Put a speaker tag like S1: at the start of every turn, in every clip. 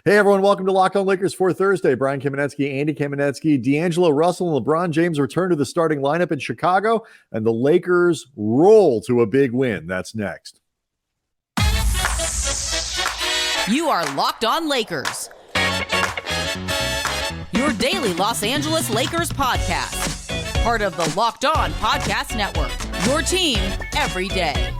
S1: Hey, everyone. Welcome to Locked On Lakers for Thursday. Brian Kamenetsky, Andy Kamenetsky, D'Angelo Russell, and LeBron James return to the starting lineup in Chicago, and the Lakers roll to a big win. That's next.
S2: You are Locked On Lakers, your daily Los Angeles Lakers podcast. Part of the Locked On Podcast Network, your team every day.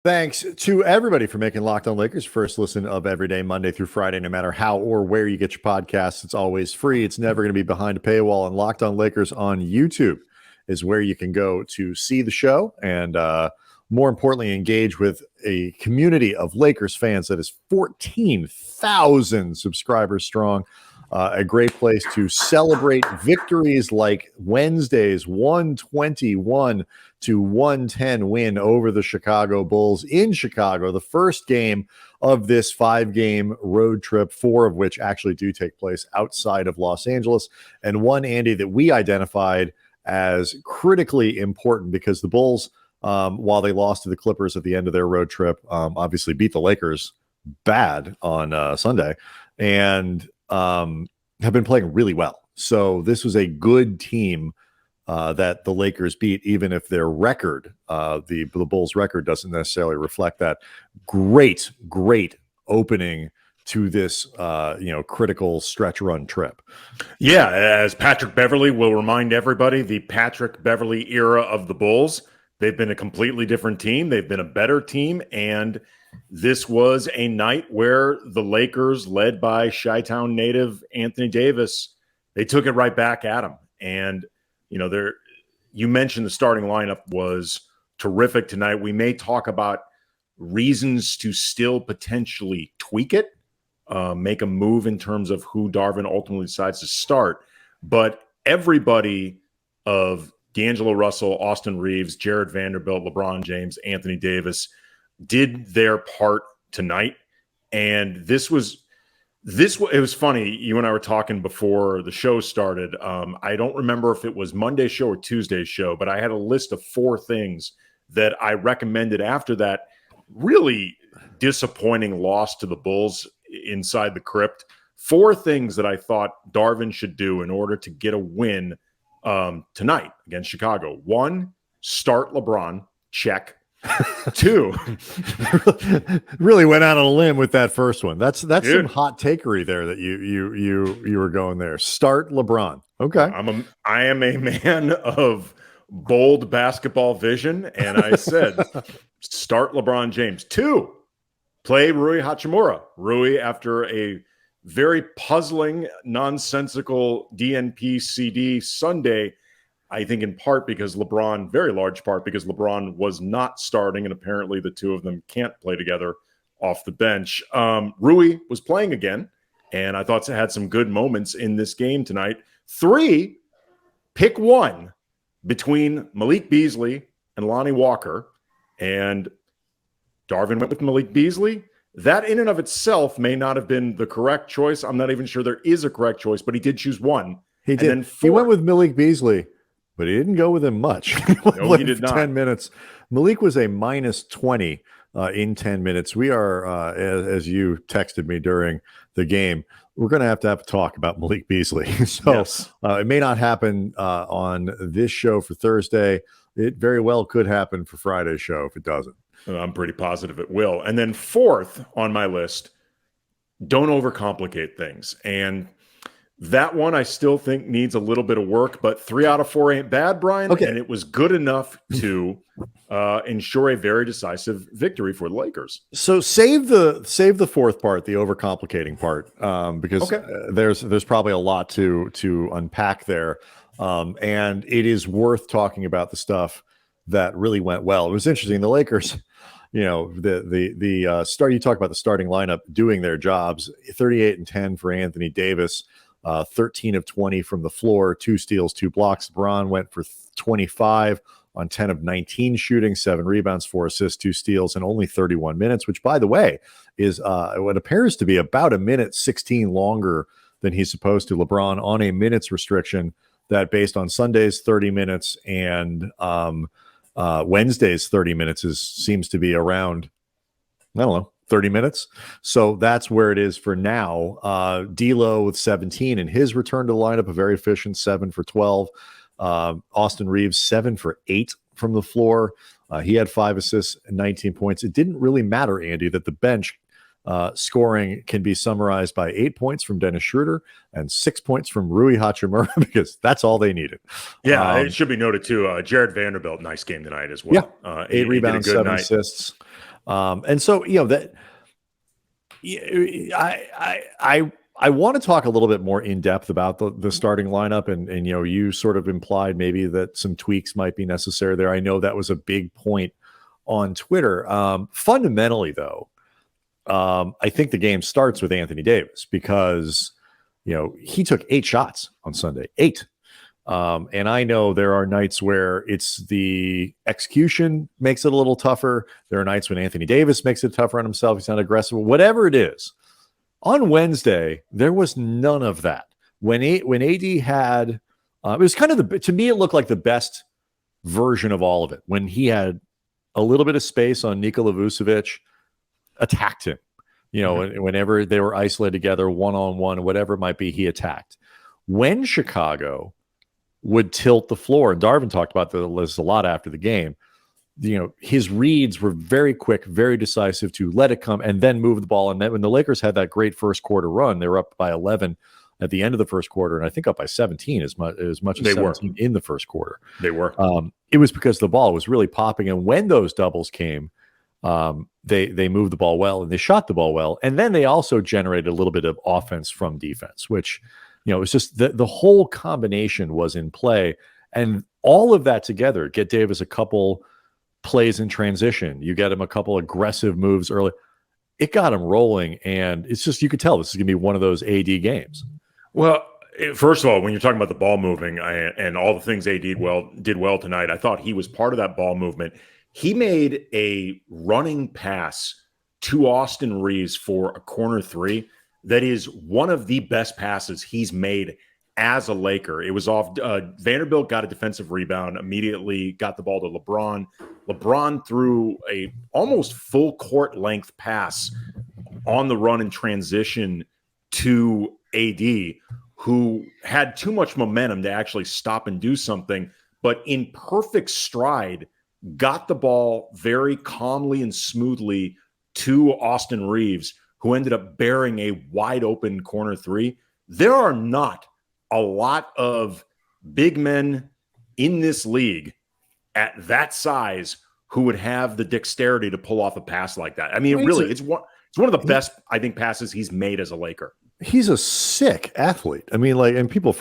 S1: Thanks to everybody for making Locked On Lakers first listen of every day, Monday through Friday. No matter how or where you get your podcasts, it's always free. It's never going to be behind a paywall. And Locked On Lakers on YouTube is where you can go to see the show and, more importantly, engage with a community of Lakers fans that is 14,000 subscribers strong. A great place to celebrate victories like Wednesday's 121-110 win over the Chicago Bulls in Chicago, the first game of this 5-game road trip, 4 of which actually do take place outside of Los Angeles, and one, Andy, that we identified as critically important because the Bulls, while they lost to the Clippers at the end of their road trip, obviously beat the Lakers bad on Sunday, and have been playing really well. So this was a good team that the Lakers beat, even if their record, the Bulls' record, doesn't necessarily reflect that. Great opening to this, critical stretch run trip.
S3: Yeah, as Patrick Beverley will remind everybody, the Patrick Beverley era of the Bulls, they've been a completely different team. They've been a better team, and this was a night where the Lakers, led by Chi-Town native Anthony Davis, they took it right back at him. And, you mentioned the starting lineup was terrific tonight. We may talk about reasons to still potentially tweak it, make a move in terms of who Darvin ultimately decides to start. But everybody of D'Angelo Russell, Austin Reaves, Jarred Vanderbilt, LeBron James, Anthony Davis did their part tonight. And it was funny. You and I were talking before the show started. I don't remember if it was Monday's show or Tuesday's show, but I had a list of 4 things that I recommended after that really disappointing loss to the Bulls inside the crypt. 4 things that I thought Darvin should do in order to get a win tonight against Chicago. 1, start LeBron. Check. 2,
S1: really went out on a limb with that first one. That's some hot takery there that you were going there. Start LeBron. Okay.
S3: I am a man of bold basketball vision, and I said start LeBron James. 2, play Rui Hachimura. Rui, after a very puzzling, nonsensical DNP CD Sunday, I think in part because LeBron, very large part because LeBron was not starting, and apparently the two of them can't play together off the bench. Rui was playing again, and I thought had some good moments in this game tonight. 3, pick one between Malik Beasley and Lonnie Walker, and Darvin went with Malik Beasley. That in and of itself may not have been the correct choice. I'm not even sure there is a correct choice, but he did choose one.
S1: He did.
S3: Then 4,
S1: he went with Malik Beasley, but he didn't go with him much.
S3: No, he did not.
S1: 10 minutes. Malik was a minus 20 in 10 minutes. We are, as you texted me during the game, we're going to have a talk about Malik Beasley. So
S3: yes.
S1: It may not happen on this show for Thursday. It very well could happen for Friday's show if it doesn't.
S3: I'm pretty positive it will. And then 4th on my list, don't overcomplicate things. And that one I still think needs a little bit of work, but 3 out of 4 ain't bad, Brian.
S1: Okay.
S3: And it was good enough to ensure a very decisive victory for the Lakers.
S1: So save the 4th part, the overcomplicating part, because there's probably a lot to unpack there. And it is worth talking about the stuff that really went well. It was interesting. The Lakers, the start, you talk about the starting lineup doing their jobs, 38 and 10 for Anthony Davis, 13 of 20 from the floor, 2 steals, 2 blocks. LeBron went for 25 on 10 of 19 shooting, 7 rebounds, 4 assists, 2 steals, and only 31 minutes, which, by the way, is what appears to be about a minute 16 longer than he's supposed to. LeBron on a minutes restriction that based on Sunday's 30 minutes and Wednesday's 30 minutes seems to be around, I don't know, 30 minutes. So that's where it is for now. D'Lo with 17 in his return to the lineup, a very efficient 7 for 12. Austin Reaves 7 for 8 from the floor. He had 5 assists and 19 points. It didn't really matter, Andy, that the bench scoring can be summarized by 8 points from Dennis Schroeder and 6 points from Rui Hachimura because that's all they needed.
S3: Yeah, it should be noted too. Jarred Vanderbilt, nice game tonight as well.
S1: Yeah, 8 rebounds, 7 assists. And so, that I want to talk a little bit more in depth about the starting lineup, and you sort of implied maybe that some tweaks might be necessary there. I know that was a big point on Twitter. Fundamentally, though, I think the game starts with Anthony Davis because he took 8 shots on Sunday, 8. And I know there are nights where it's the execution makes it a little tougher. There are nights when Anthony Davis makes it tougher on himself. He's not aggressive, whatever it is. On Wednesday, there was none of that. When AD had, it was kind of to me, it looked like the best version of all of it. When he had a little bit of space on Nikola Vucevic, attacked him. Whenever they were isolated together, one-on-one, whatever it might be, he attacked. When Chicago would tilt the floor, and Darvin talked about this a lot after the game, his reads were very quick, very decisive to let it come and then move the ball. And then when the Lakers had that great first quarter run, they were up by 11 at the end of the first quarter, and I think up by 17 as much as 17 in the first quarter.
S3: They were.
S1: It was because the ball was really popping, and when those doubles came, they moved the ball well and they shot the ball well, and then they also generated a little bit of offense from defense, which it's just the whole combination was in play, and all of that together get Davis a couple plays in transition. You get him a couple aggressive moves early. It got him rolling, and it's just, you could tell this is going to be one of those AD games.
S3: Well, first of all, when you're talking about the ball moving and all the things AD did well tonight, I thought he was part of that ball movement. He made a running pass to Austin Reaves for a corner 3 that is one of the best passes he's made as a Laker. It was off. Vanderbilt got a defensive rebound, immediately got the ball to LeBron. LeBron threw a almost full court length pass on the run in transition to AD, who had too much momentum to actually stop and do something, but in perfect stride, got the ball very calmly and smoothly to Austin Reaves, who ended up bearing a wide open corner 3. There are not a lot of big men in this league at that size who would have the dexterity to pull off a pass like that. I mean, it's one of the best, I think, passes he's made as a Laker.
S1: He's a sick athlete. I mean, and people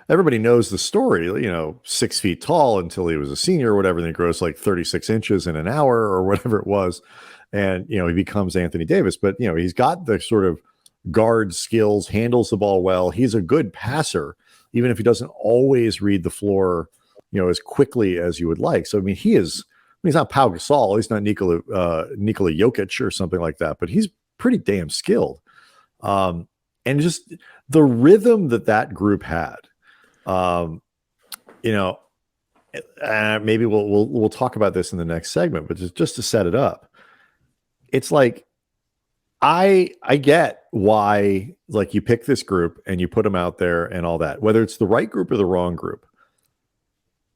S1: everybody knows the story, 6 feet tall until he was a senior or whatever. Then he grows like 36 inches in an hour or whatever it was. And, he becomes Anthony Davis, but he's got the sort of guard skills, handles the ball well. He's a good passer, even if he doesn't always read the floor, as quickly as you would like. So, I mean, he's not Pau Gasol. He's not Nikola Jokic or something like that, but he's pretty damn skilled. And just the rhythm that group had, maybe we'll talk about this in the next segment, but just to set it up, it's like, I get why, like, you pick this group and you put them out there and all that, whether it's the right group or the wrong group.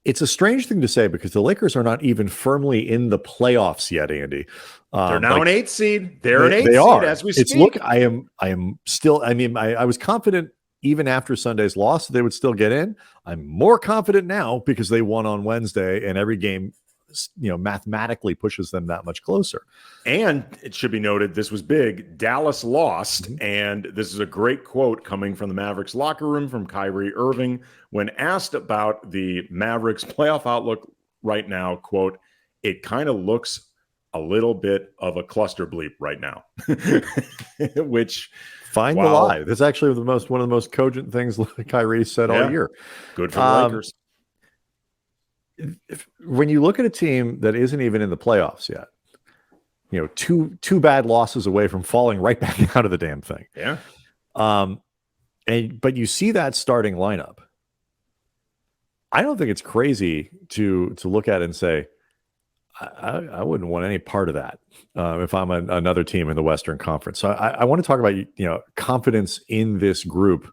S1: It's a strange thing to say because the Lakers are not even firmly in the playoffs yet, Andy.
S3: They're now an 8 seed. They're an 8 seed as we speak.
S1: Look, I am still, I was confident even after Sunday's loss they would still get in. I'm more confident now because they won on Wednesday, and every game mathematically pushes them that much closer.
S3: And it should be noted, this was big. Dallas lost, and this is a great quote coming from the Mavericks locker room from Kyrie Irving when asked about the Mavericks playoff outlook right now. Quote, "It kind of looks a little bit of a cluster bleep right now." Which,
S1: find the lie. That's actually one of the most cogent things Kyrie said all year.
S3: Good for the Lakers.
S1: When you look at a team that isn't even in the playoffs yet, two bad losses away from falling right back out of the damn thing.
S3: Yeah.
S1: But you see that starting lineup, I don't think it's crazy to look at it and say, I wouldn't want any part of that if I'm another team in the Western Conference. So I want to talk about confidence in this group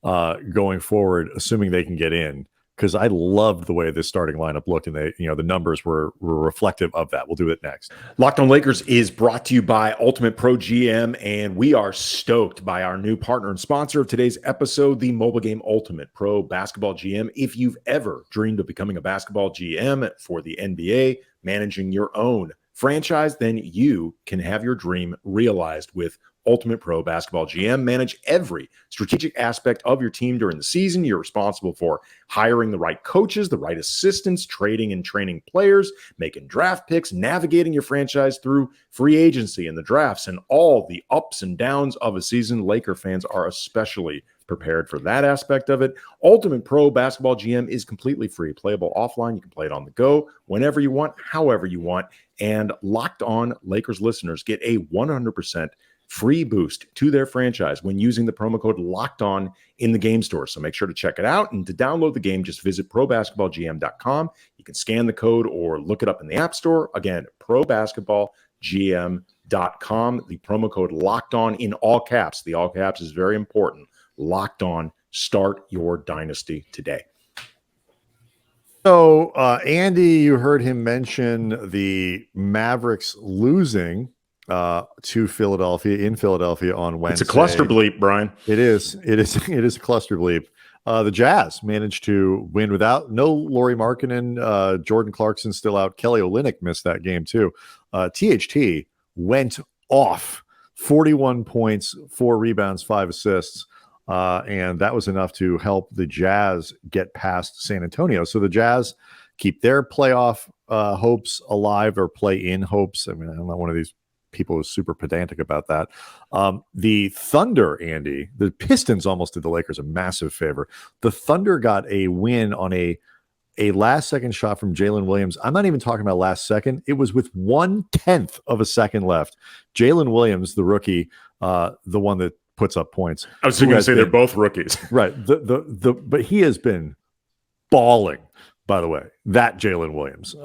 S1: going forward, assuming they can get in, because I loved the way this starting lineup looked, and the numbers were reflective of that. We'll do it next.
S3: Locked On Lakers is brought to you by Ultimate Pro GM, and we are stoked by our new partner and sponsor of today's episode, the mobile game Ultimate Pro Basketball GM. If you've ever dreamed of becoming a basketball GM for the NBA, managing your own franchise, then you can have your dream realized with Ultimate Pro Basketball GM. Manage every strategic aspect of your team during the season. You're responsible for hiring the right coaches, the right assistants, trading and training players, making draft picks, navigating your franchise through free agency and the drafts, and all the ups and downs of a season. Laker fans are especially prepared for that aspect of it. Ultimate Pro Basketball GM is completely free, playable offline. You can play it on the go whenever you want, however you want. And Locked On Lakers listeners get a 100% free boost to their franchise when using the promo code Locked On in the game store. So make sure to check it out. And to download the game, just visit probasketballgm.com. You can scan the code or look it up in the App Store. Again, probasketballgm.com. The promo code Locked On in all caps. The all caps is very important. Locked On. Start your dynasty today.
S1: So, Andy, you heard him mention the Mavericks losing to Philadelphia in Philadelphia on Wednesday.
S3: It's a cluster bleep, Brian.
S1: It is a cluster bleep. The Jazz managed to win without no Lauri Markkanen, Jordan Clarkson still out. Kelly Olynyk missed that game too. THT went off, 41 points, 4 rebounds, 5 assists. And that was enough to help the Jazz get past San Antonio. So the Jazz keep their playoff hopes alive, or play-in hopes. I mean, I'm not one of these people who's super pedantic about that. The Thunder, Andy, the Pistons almost did the Lakers a massive favor. The Thunder got a win on a last-second shot from Jalen Williams. I'm not even talking about last second. It was with 1/10 of a second left. Jalen Williams, the rookie, the one that puts up points.
S3: I was going to say they're both rookies.
S1: Right. But he has been balling, by the way, that Jalen Williams.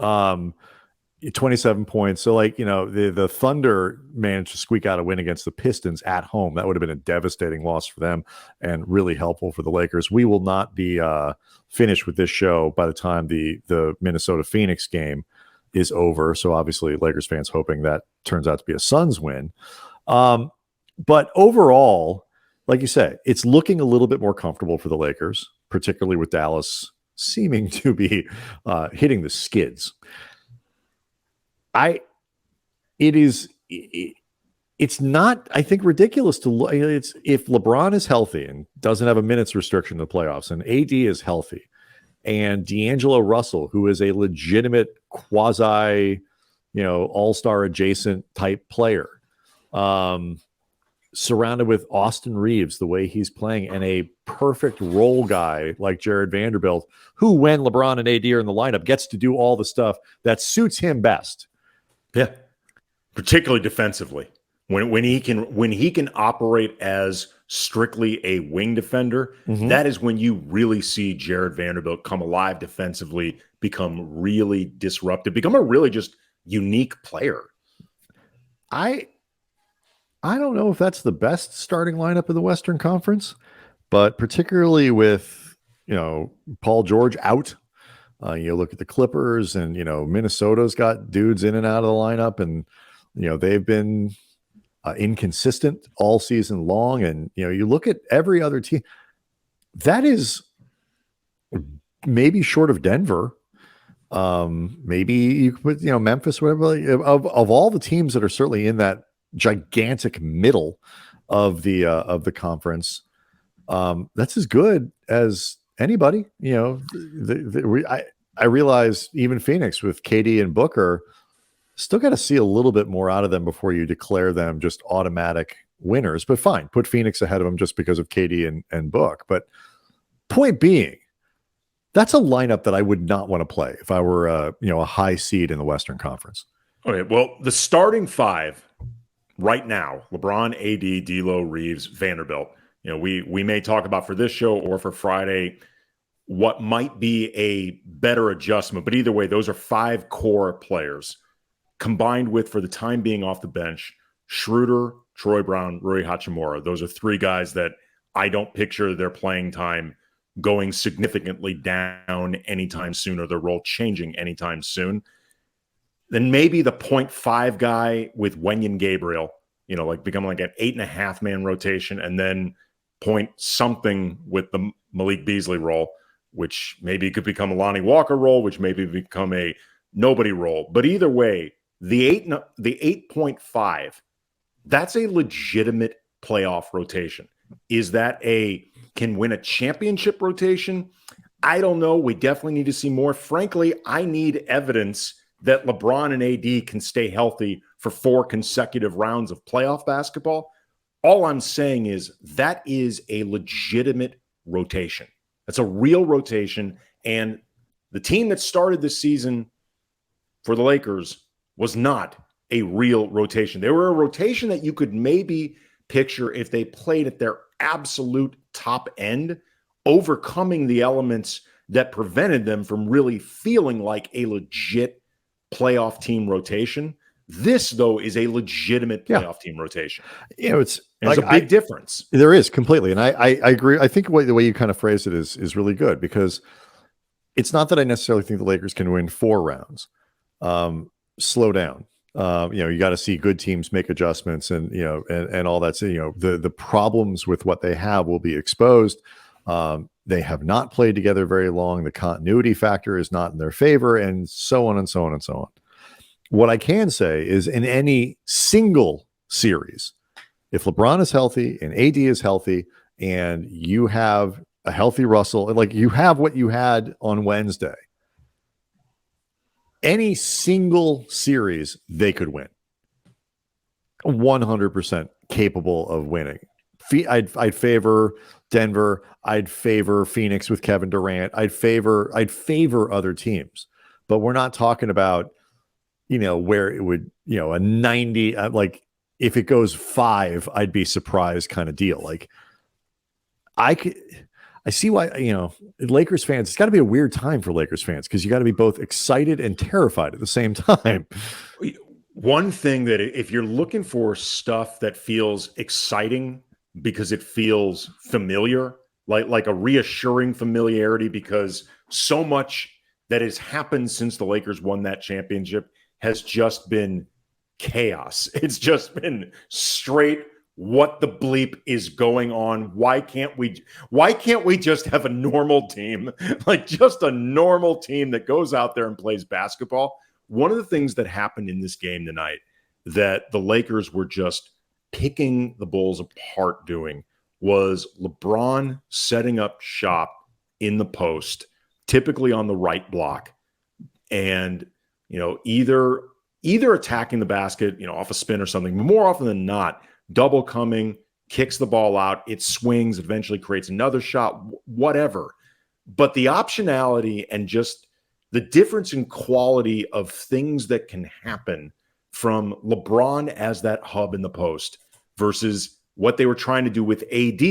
S1: 27 points. So, the Thunder managed to squeak out a win against the Pistons at home. That would have been a devastating loss for them and really helpful for the Lakers. We will not be finished with this show by the time the Minnesota-Phoenix game is over. So, obviously, Lakers fans hoping that turns out to be a Suns win. But overall, like you say, it's looking a little bit more comfortable for the Lakers, particularly with Dallas seeming to be hitting the skids. It's not, I think, ridiculous to look. If LeBron is healthy and doesn't have a minutes restriction in the playoffs, and AD is healthy, and D'Angelo Russell, who is a legitimate quasi, all-star adjacent type player, surrounded with Austin Reaves, the way he's playing, and a perfect role guy like Jarred Vanderbilt, who, when LeBron and AD are in the lineup, gets to do all the stuff that suits him best.
S3: Yeah, particularly defensively. When he can operate as strictly a wing defender, that is when you really see Jarred Vanderbilt come alive defensively, become really disruptive, become a really just unique player.
S1: I don't know if that's the best starting lineup in the Western Conference, but particularly with, Paul George out, you look at the Clippers, and, Minnesota's got dudes in and out of the lineup, and, they've been inconsistent all season long. And, you look at every other team that is maybe short of Denver. Maybe you could put, Memphis, whatever, of all the teams that are certainly in that gigantic middle of the conference, that's as good as anybody. I realize even Phoenix with KD and Booker still got to see a little bit more out of them before you declare them just automatic winners. But fine, put Phoenix ahead of them just because of KD and Book. But point being, that's a lineup that I would not want to play if I were a high seed in the Western Conference.
S3: Okay, well, the starting five right now: LeBron, AD, D'Lo, Reaves, Vanderbilt. We may talk about for this show or for Friday what might be a better adjustment. But either way, those are 5 core players combined with, for the time being off the bench, Schroeder, Troy Brown, Rui Hachimura. Those are 3 guys that I don't picture their playing time going significantly down anytime soon, or their role changing anytime soon. Then maybe the 0.5 guy with Wenyen Gabriel, like become like an 8.5 man rotation, and then point something with the Malik Beasley role, which maybe could become a Lonnie Walker role, which maybe become a nobody role. But either way, the 8.5, that's a legitimate playoff rotation. Is that can win a championship rotation? I don't know. We definitely need to see more. Frankly, I need evidence that LeBron and AD can stay healthy for 4 consecutive rounds of playoff basketball. All I'm saying is that is a legitimate rotation. That's a real rotation. And the team that started this season for the Lakers was not a real rotation. They were a rotation that you could maybe picture if they played at their absolute top end, overcoming the elements that prevented them from really feeling like a legit playoff team rotation. This, though, is a legitimate playoff team rotation.
S1: It's
S3: there's a big difference.
S1: There is, completely. And I agree. I think the way you kind of phrase it is really good, because it's not that I necessarily think the Lakers can win 4 rounds. Slow down. You got to see good teams make adjustments, and and all that. So, the problems with what they have will be exposed. They have not played together very long. The continuity factor is not in their favor, and so on and so on and so on. What I can say is, in any single series, if LeBron is healthy and AD is healthy, and you have a healthy Russell, like you have what you had on Wednesday, any single series they could win. 100% capable of winning. I'd favor Denver. I'd favor Phoenix with Kevin Durant. I'd favor other teams. But we're not talking about, where it would, a 90, like if it goes 5, I'd be surprised kind of deal. Like I see why, Lakers fans, it's got to be a weird time for Lakers fans, because you got to be both excited and terrified at the same time.
S3: One thing that, if you're looking for stuff that feels exciting because it feels familiar, like a reassuring familiarity, because so much that has happened since the Lakers won that championship has just been chaos. It's just been straight, what the bleep is going on? Why can't we just have a normal team, like just a normal team that goes out there and plays basketball? One of the things that happened in this game tonight that the Lakers were just picking the Bulls apart doing was LeBron setting up shop in the post, typically on the right block, and either attacking the basket, off a spin or something, but more often than not, double coming, kicks the ball out, it swings, eventually creates another shot, whatever. But the optionality and just the difference in quality of things that can happen from LeBron as that hub in the post versus what they were trying to do with AD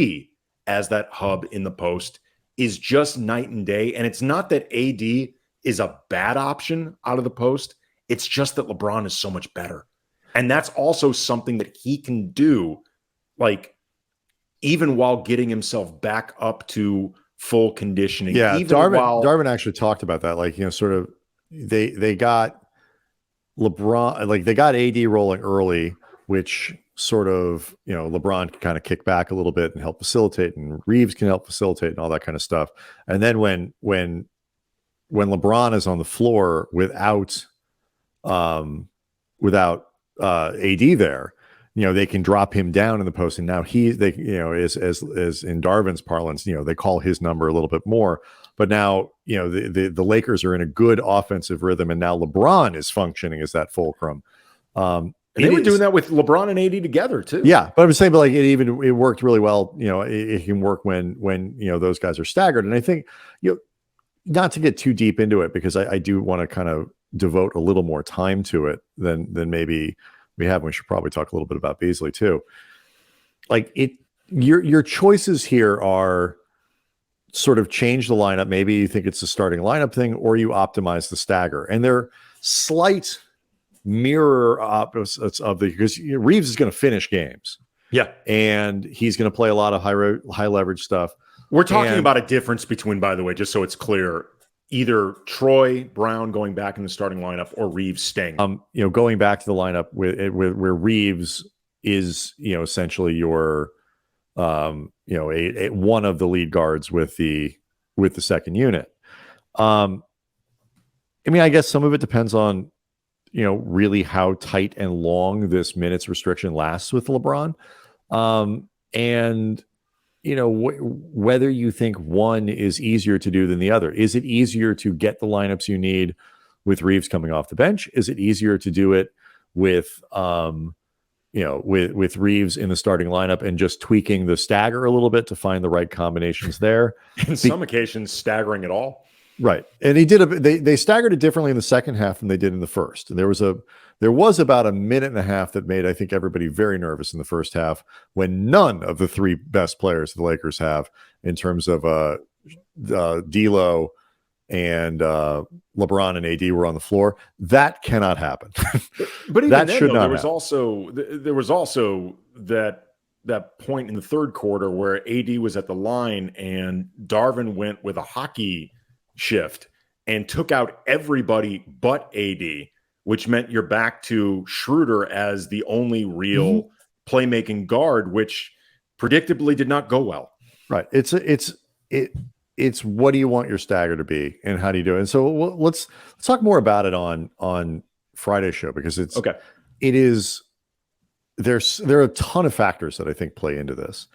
S3: as that hub in the post is just night and day. And it's not that AD is a bad option out of the post. It's just that LeBron is so much better. And that's also something that he can do, like, even while getting himself back up to full conditioning.
S1: Yeah,
S3: even
S1: Darvin actually talked about that. Like, sort of they got LeBron, like they got AD rolling early, which sort of, LeBron can kind of kick back a little bit and help facilitate, and Reaves can help facilitate and all that kind of stuff. And then when LeBron is on the floor without AD there, they can drop him down in the post, and now as in Darvin's parlance, they call his number a little bit more. But now, the Lakers are in a good offensive rhythm, and now LeBron is functioning as that fulcrum.
S3: And they were doing that with LeBron and AD together too.
S1: Yeah, but I'm saying, but like it worked really well. It can work when those guys are staggered. And I think, not to get too deep into it, because I do want to kind of devote a little more time to it than maybe we have. We should probably talk a little bit about Beasley too. Like your choices here are sort of change the lineup. Maybe you think it's a starting lineup thing, or you optimize the stagger. And they're slight mirror opposites of because Reaves is going to finish games.
S3: Yeah.
S1: And he's going to play a lot of high leverage stuff.
S3: We're talking about a difference between, by the way, just so it's clear, either Troy Brown going back in the starting lineup or Reaves staying.
S1: Going back to the lineup where Reaves is, essentially your, one of the lead guards with the second unit. I guess some of it depends on, really how tight and long this minutes restriction lasts with LeBron. Whether you think one is easier to do than the other. Is it easier to get the lineups you need with Reaves coming off the bench? Is it easier to do it with Reaves in the starting lineup and just tweaking the stagger a little bit to find the right combinations there?
S3: In some occasions, staggering it all.
S1: Right. And they staggered it differently in the second half than they did in the first. And there was about a minute and a half that made, I think, everybody very nervous in the first half when none of the three best players the Lakers have in terms of D'Lo and LeBron and AD were on the floor. That cannot happen.
S3: But even
S1: that
S3: then,
S1: should
S3: though,
S1: not
S3: there was also that point in the third quarter where AD was at the line and Darvin went with a hockey shift and took out everybody but AD, which meant you're back to Schroeder as the only real playmaking guard, which predictably did not go well.
S1: Right. It's what do you want your stagger to be and how do you do it? And so let's talk more about it on Friday's show, because there are a ton of factors that I think play into this.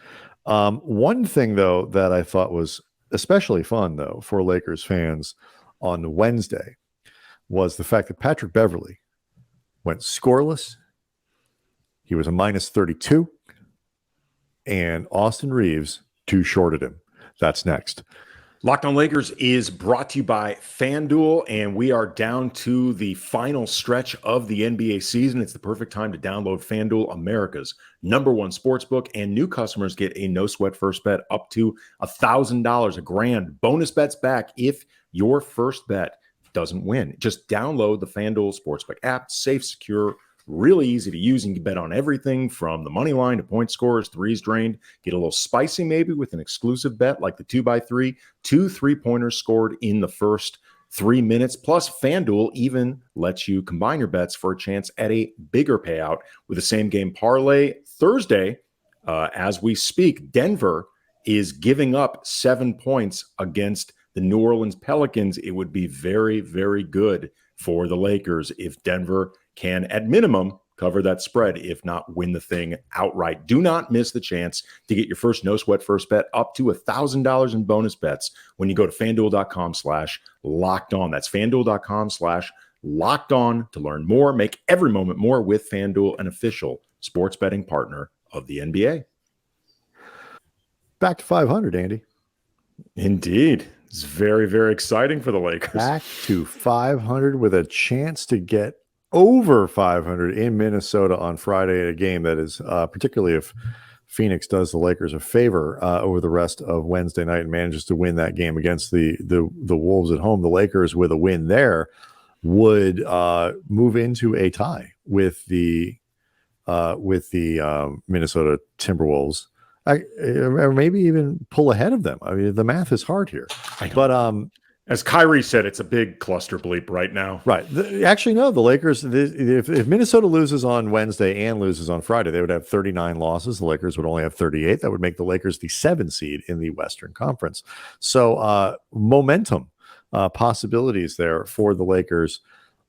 S1: One thing though that I thought was especially fun though for Lakers fans on Wednesday was the fact that Patrick Beverley went scoreless. He was a -32, and Austin Reaves too shorted him. That's next.
S3: Locked On Lakers is brought to you by FanDuel, and we are down to the final stretch of the NBA season. It's the perfect time to download FanDuel, America's #1 sportsbook, and new customers get a no-sweat first bet up to $1,000, a grand. Bonus bets back if your first bet doesn't win. Just download the FanDuel Sportsbook app. Safe, secure, really easy to use, and you can bet on everything from the money line to point scores, threes drained. Get a little spicy maybe with an exclusive bet like the 2x3, 2 3-pointers scored in the first 3 minutes. Plus, FanDuel even lets you combine your bets for a chance at a bigger payout with the same game parlay. Thursday, as we speak, Denver is giving up 7 points against the New Orleans Pelicans. It would be very, very good for the Lakers if Denver can, at minimum, cover that spread, if not win the thing outright. Do not miss the chance to get your first no-sweat first bet up to $1,000 in bonus bets when you go to FanDuel.com/LockedOn. That's FanDuel.com/LockedOn to learn more. Make every moment more with FanDuel, an official sports betting partner of the NBA.
S1: Back to 500, Andy.
S3: Indeed. It's very, very exciting for the Lakers.
S1: Back to 500 with a chance to get over 500 in Minnesota on Friday, a game that is particularly if Phoenix does the Lakers a favor over the rest of Wednesday night and manages to win that game against the Wolves at home. The Lakers with a win there would move into a tie with the Minnesota Timberwolves. Or maybe even pull ahead of them. I mean, the math is hard here. But
S3: as Kyrie said, it's a big cluster bleep right now.
S1: Right. Actually, no, the Lakers, if Minnesota loses on Wednesday and loses on Friday, they would have 39 losses. The Lakers would only have 38. That would make the Lakers the 7 seed in the Western Conference. So momentum possibilities there for the Lakers.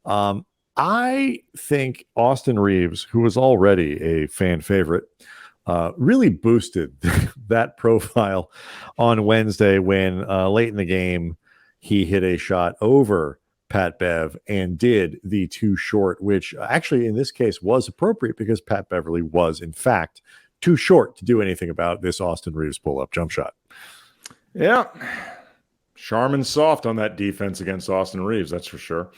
S1: I think Austin Reaves, who was already a fan favorite, really boosted that profile on Wednesday when late in the game he hit a shot over Pat Bev and did the too short, which actually in this case was appropriate because Pat Beverley was in fact too short to do anything about this Austin Reaves pull-up jump shot.
S3: Yeah. Charmin's soft on that defense against Austin Reaves, that's for sure.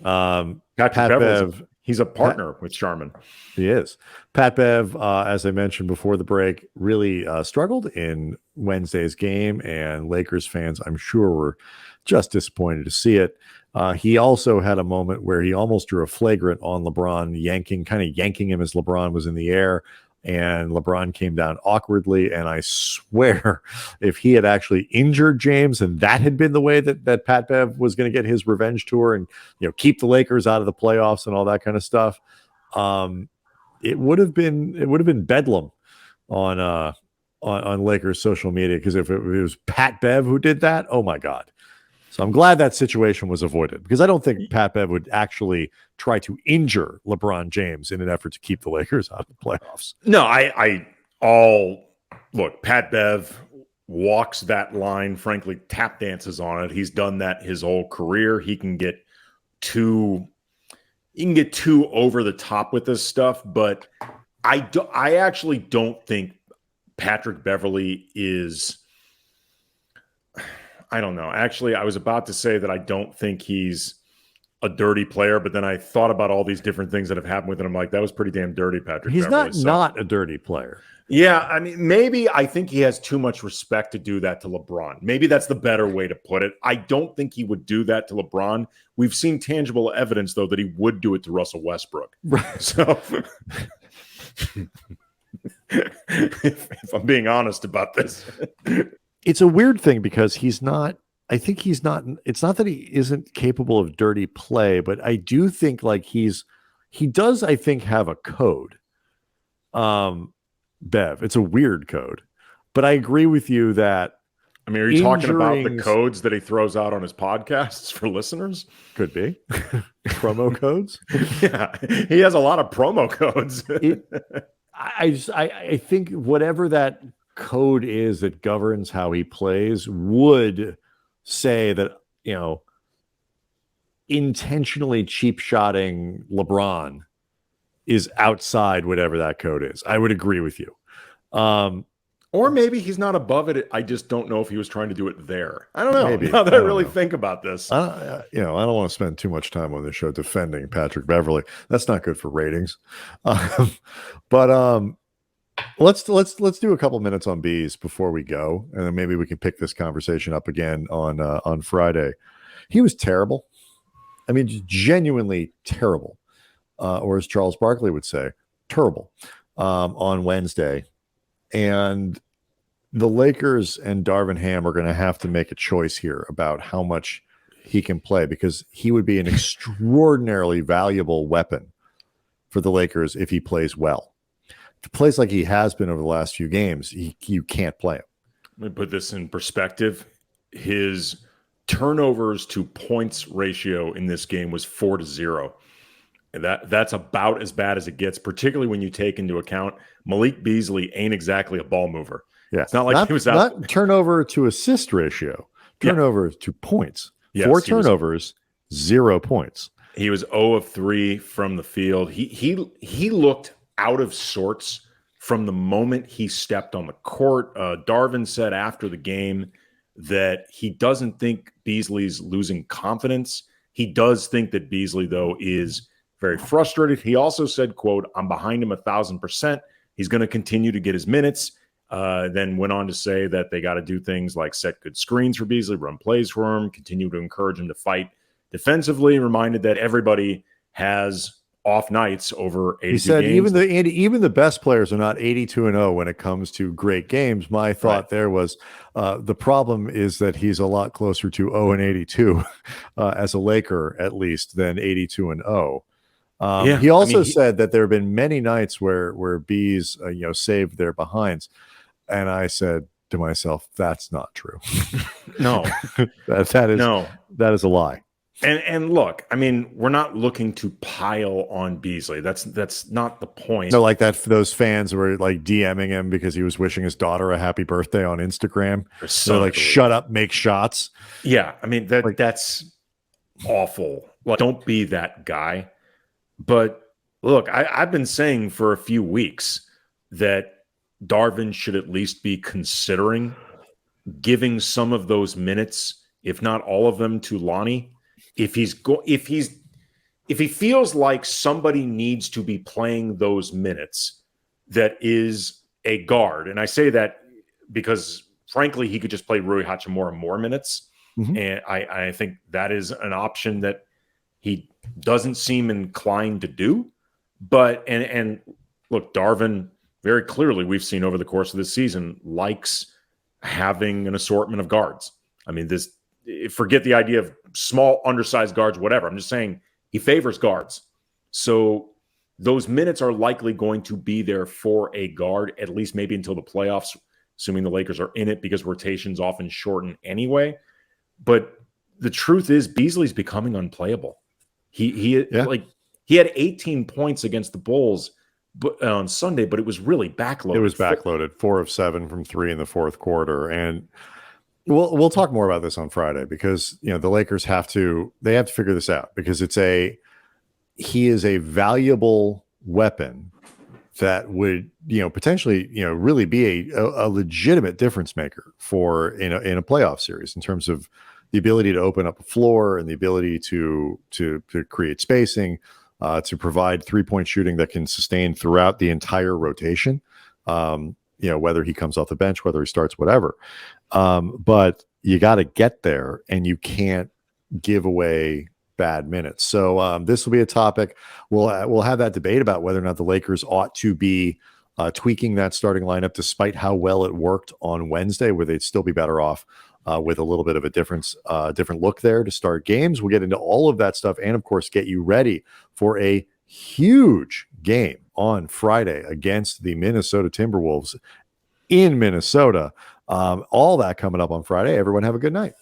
S1: Pat Bev,
S3: He's a partner with Sharman.
S1: He is. Pat Bev, as I mentioned before the break, really struggled in Wednesday's game, and Lakers fans, I'm sure, were just disappointed to see it. He also had a moment where he almost drew a flagrant on LeBron, yanking him as LeBron was in the air, and LeBron came down awkwardly. And I swear, if he had actually injured James, and that had been the way that Pat Bev was going to get his revenge tour and keep the Lakers out of the playoffs and all that kind of stuff, it would have been bedlam on Lakers social media, because if it was Pat Bev who did that, oh my God. So I'm glad that situation was avoided, because I don't think Pat Bev would actually try to injure LeBron James in an effort to keep the Lakers out of the playoffs.
S3: No, look, Pat Bev walks that line, frankly, tap dances on it. He's done that his whole career. He can get too over the top with this stuff, but I actually don't think Patrick Beverley is, I don't know. Actually, I was about to say that I don't think he's a dirty player, but then I thought about all these different things that have happened with him. I'm like, that was pretty damn dirty, Patrick
S1: He's
S3: Beverley.
S1: not a dirty player.
S3: Yeah, I mean, maybe I think he has too much respect to do that to LeBron. Maybe that's the better way to put it. I don't think he would do that to LeBron. We've seen tangible evidence, though, that he would do it to Russell Westbrook.
S1: Right.
S3: So if I'm being honest about this.
S1: It's a weird thing, because it's not that he isn't capable of dirty play, but I do think like he does, I think, have a code. Bev, it's a weird code, but I agree with you that,
S3: I mean, are you talking about the codes that he throws out on his podcasts for listeners?
S1: Could be promo codes.
S3: Yeah, he has a lot of promo codes.
S1: I think whatever that code is that governs how he plays would say that, intentionally cheap shotting LeBron is outside whatever that code is. I would agree with you.
S3: Or maybe he's not above it. I just don't know if he was trying to do it there. I don't know.
S1: Maybe.
S3: Now that I really think about this.
S1: I don't want to spend too much time on this show defending Patrick Beverley. That's not good for ratings. But let's do a couple minutes on bees before we go, and then maybe we can pick this conversation up again on Friday. He was terrible. I mean, just genuinely terrible. Or as Charles Barkley would say, terrible, on Wednesday. And the Lakers and Darvin Ham are going to have to make a choice here about how much he can play, because he would be an extraordinarily valuable weapon for the Lakers if he plays well. If he plays like he has been over the last few games, you can't play him.
S3: Let me put this in perspective. His turnovers to points ratio in this game was 4-0. And that's about as bad as it gets, particularly when you take into account Malik Beasley ain't exactly a ball mover.
S1: Yeah,
S3: it's not like he was out.
S1: Not turnover to assist ratio, turnover to points.
S3: Yes,
S1: 4 turnovers, 0 points.
S3: He was 0 of 3 from the field. He looked out of sorts from the moment he stepped on the court. Darvin said after the game that he doesn't think Beasley's losing confidence. He does think that Beasley, though, is very frustrated. He also said, quote, "I'm behind him 1,000%. He's going to continue to get his minutes." Then went on to say that they got to do things like set good screens for Beasley, run plays for him, continue to encourage him to fight defensively. Reminded that everybody has off nights over 82
S1: He said
S3: games.
S1: even the best players are not 82-0 when it comes to great games. My thought there was the problem is that he's a lot closer to 0-82 as a Laker, at least, than 82-0. He also said that there have been many nights where bees saved their behinds, and I said to myself, that's not true.
S3: No,
S1: that is a lie.
S3: And look, I mean, we're not looking to pile on Beasley. That's not the point.
S1: No, like that. Those fans were like DMing him because he was wishing his daughter a happy birthday on Instagram. So like, shut up, make shots.
S3: Yeah, I mean that's awful. Like, don't be that guy. But look, I've been saying for a few weeks that Darvin should at least be considering giving some of those minutes, if not all of them, to Lonnie. If he's if he feels like somebody needs to be playing those minutes, that is a guard. And I say that because, frankly, he could just play Rui Hachimura more minutes.
S1: Mm-hmm.
S3: And I think that is an option that he doesn't seem inclined to do. But, and look, Darvin, very clearly, we've seen over the course of this season, likes having an assortment of guards. I mean, forget the idea of small, undersized guards, whatever. I'm just saying he favors guards. So those minutes are likely going to be there for a guard, at least maybe until the playoffs, assuming the Lakers are in it, because rotations often shorten anyway. But the truth is, Beasley's becoming unplayable. He had 18 points against the Bulls on Sunday, but it was really backloaded.
S1: It was backloaded, 4 of 7 from 3 in the fourth quarter. And we'll talk more about this on Friday, because the Lakers have to figure this out, because he is a valuable weapon that would potentially really be a legitimate difference maker in a playoff series, in terms of the ability to open up a floor and the ability to create spacing, to provide 3-point shooting that can sustain throughout the entire rotation. Whether he comes off the bench, whether he starts, whatever. But you got to get there, and you can't give away bad minutes. So this will be a topic. We'll have that debate about whether or not the Lakers ought to be tweaking that starting lineup, despite how well it worked on Wednesday, where they'd still be better off with a little bit of a different look there to start games. We'll get into all of that stuff, and of course get you ready for a huge game on Friday against the Minnesota Timberwolves in Minnesota. All that coming up on Friday. Everyone have a good night.